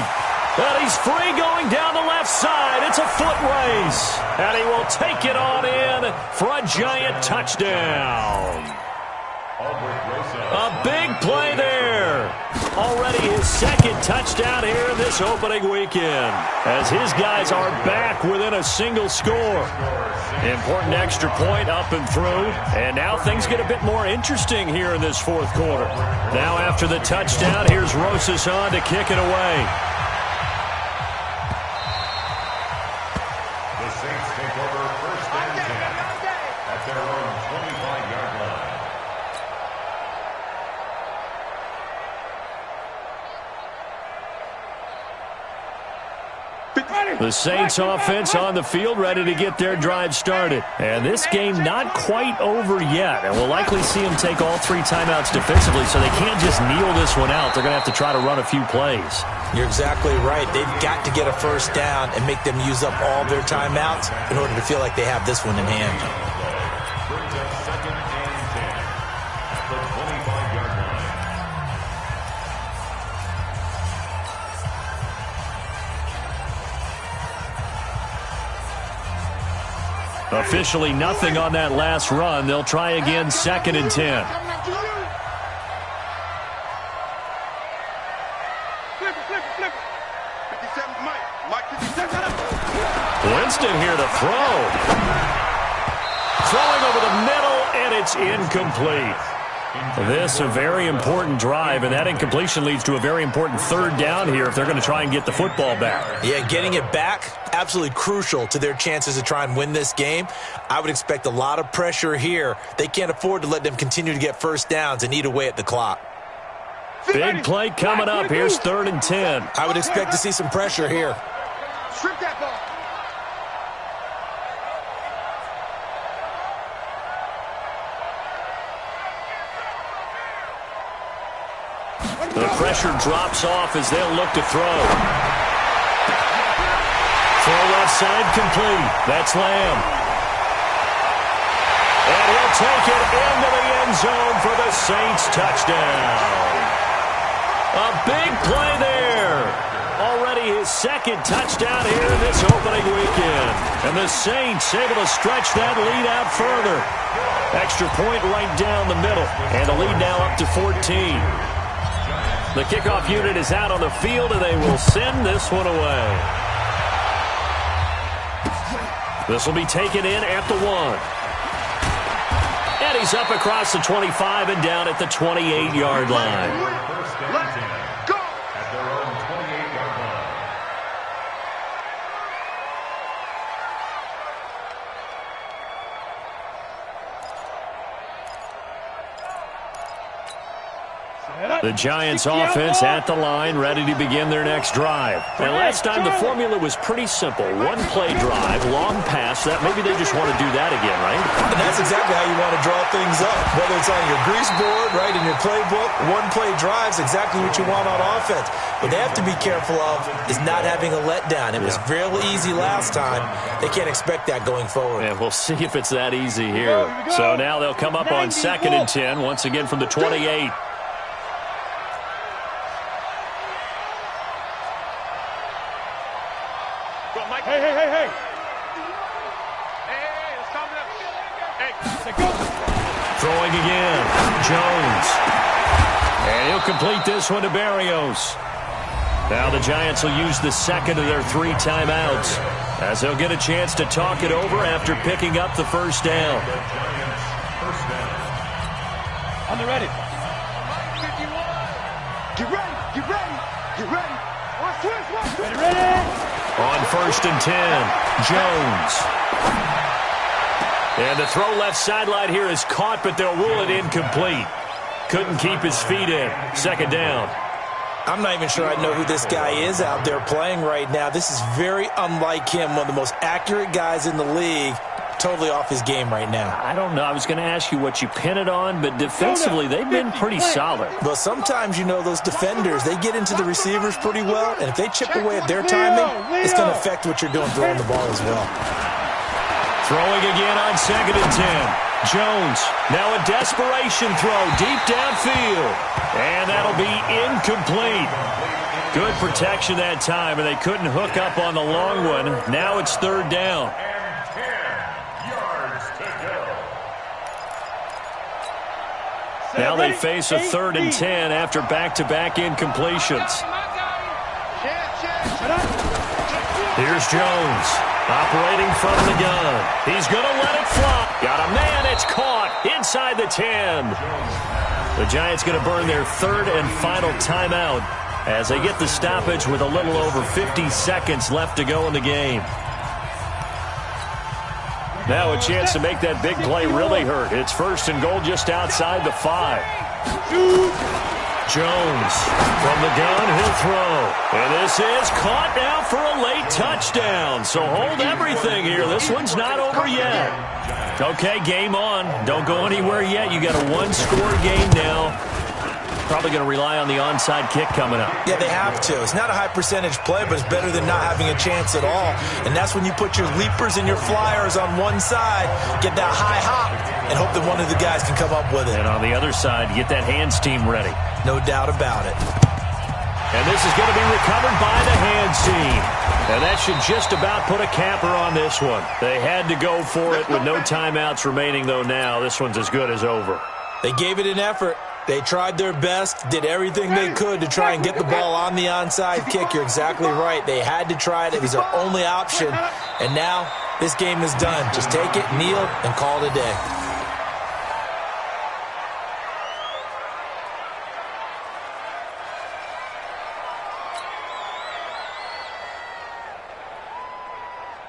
And he's free going down the left side. It's a foot race. And he will take it on in for a Giant touchdown. A big play there. Already his second touchdown here in this opening weekend, as his guys are back within a single score. Important extra point up and through, and now things get a bit more interesting here in this fourth quarter. Now after the touchdown, here's Rosas on to kick it away. The Saints take over first and 10 at their own 25-yard line. The Saints offense on the field, ready to get their drive started. And this game not quite over yet. And we'll likely see them take all 3 timeouts defensively, so they can't just kneel this one out. They're going to have to try to run a few plays. You're exactly right. They've got to get a first down and make them use up all their timeouts in order to feel like they have this one in hand. Brings up second and 10 at the 25-yard line. Officially nothing on that last run. They'll try again second and 10. Winston here to throw. Throwing over the middle, and it's incomplete. This a very important drive, and that incompletion leads to a very important third down here if they're going to try and get the football back. Yeah, getting it back, absolutely crucial to their chances to try and win this game. I would expect a lot of pressure here. They can't afford to let them continue to get first downs and eat away at the clock. Big play coming up. Here's third and 10. I would expect to see some pressure here. Strip that ball. The pressure drops off as they'll look to throw. Throw left side complete. That's Lamb. And he'll take it into the end zone for the Saints touchdown. A big play there. Already his second touchdown here in this opening weekend. And the Saints able to stretch that lead out further. Extra point right down the middle. And the lead now up to 14. The kickoff unit is out on the field, and they will send this one away. This will be taken in at the 1. And he's up across the 25 and down at the 28-yard line. First and 10 at their own 28-yard line. Set up. The Giants offense at the line, ready to begin their next drive. And last time the formula was pretty simple. One play drive, long pass. That maybe they just want to do that again, right? And that's exactly how you want to draw things up. Whether it's on your grease board, right, in your playbook, one play drive's exactly what you want on offense. What they have to be careful of is not having a letdown. It was real easy last time. They can't expect that going forward. And we'll see if it's that easy here. So now they'll come up on 2nd and 10, once again from the 28. Hey. It's coming up. Hey. Throwing again. Jones. And he'll complete this one to Barrios. Now the Giants will use the second of their 3 timeouts, as they'll get a chance to talk it over after picking up the first down. On the ready. Get ready. Switch. Ready. On 1st and 10, Jones. And the throw left sideline here is caught, but they'll rule it incomplete. Couldn't keep his feet in. 2nd down. I'm not even sure I know who this guy is out there playing right now. This is very unlike him, one of the most accurate guys in the league. Totally off his game right now. I don't know. I was going to ask you what you pin it on, but defensively, they've been pretty solid. Well, sometimes, those defenders, they get into the receivers pretty well, and if they chip away at their timing, it's going to affect what you're doing throwing the ball as well. Throwing again on 2nd and 10. Jones, now a desperation throw deep downfield. And that'll be incomplete. Good protection that time, and they couldn't hook up on the long one. Now it's 3rd down. Now they face a 3rd and 10 after back-to-back incompletions. Here's Jones, operating from the gun. He's going to let it fly. Got a man, it's caught inside the 10. The Giants going to burn their 3rd and final timeout as they get the stoppage with a little over 50 seconds left to go in the game. Now a chance to make that big play really hurt. It's 1st and goal just outside the 5. Jones from the gun, he'll throw. And this is caught now for a late touchdown. So hold everything here. This one's not over yet. Okay, game on. Don't go anywhere yet. You got a 1-score game now. Probably going to rely on the onside kick coming up. Yeah, they have to. It's not a high percentage play, but it's better than not having a chance at all. And that's when you put your leapers and your flyers on one side, get that high hop, and hope that one of the guys can come up with it. And on the other side, get that hands team ready. No doubt about it. And this is going to be recovered by the hands team. And that should just about put a capper on this one. They had to go for it with no timeouts remaining, though now. This one's as good as over. They gave it an effort. They tried their best, did everything they could to try and get the ball on the onside kick. You're exactly right. They had to try it. It was their only option. And now this game is done. Just take it, kneel, and call it a day.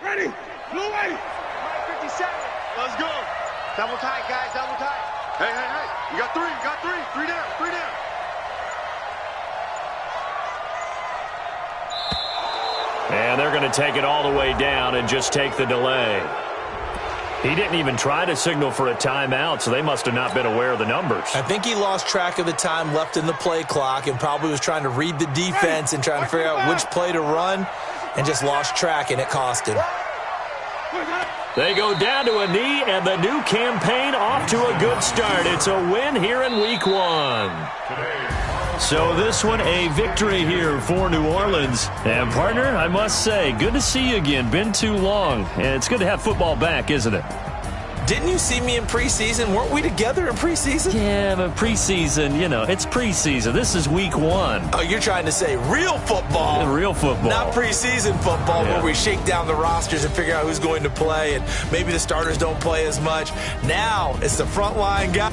Ready. Blue way. 57. Let's go. Double tight, guys. Double tight. Hey. You got 3. You got 3. 3 down. 3 down. And they're going to take it all the way down and just take the delay. He didn't even try to signal for a timeout, so they must have not been aware of the numbers. I think he lost track of the time left in the play clock and probably was trying to read the defense and trying to figure out which play to run and just lost track, and it cost him. They go down to a knee, and the new campaign off to a good start. It's a win here in Week 1. So this one, a victory here for New Orleans. And, partner, I must say, good to see you again. Been too long. And it's good to have football back, isn't it? Didn't you see me in preseason? Weren't we together in preseason? Yeah, but preseason, it's preseason. This is Week 1. Oh, you're trying to say real football. Yeah, real football. Not preseason football where we shake down the rosters and figure out who's going to play, and maybe the starters don't play as much. Now it's the frontline guy.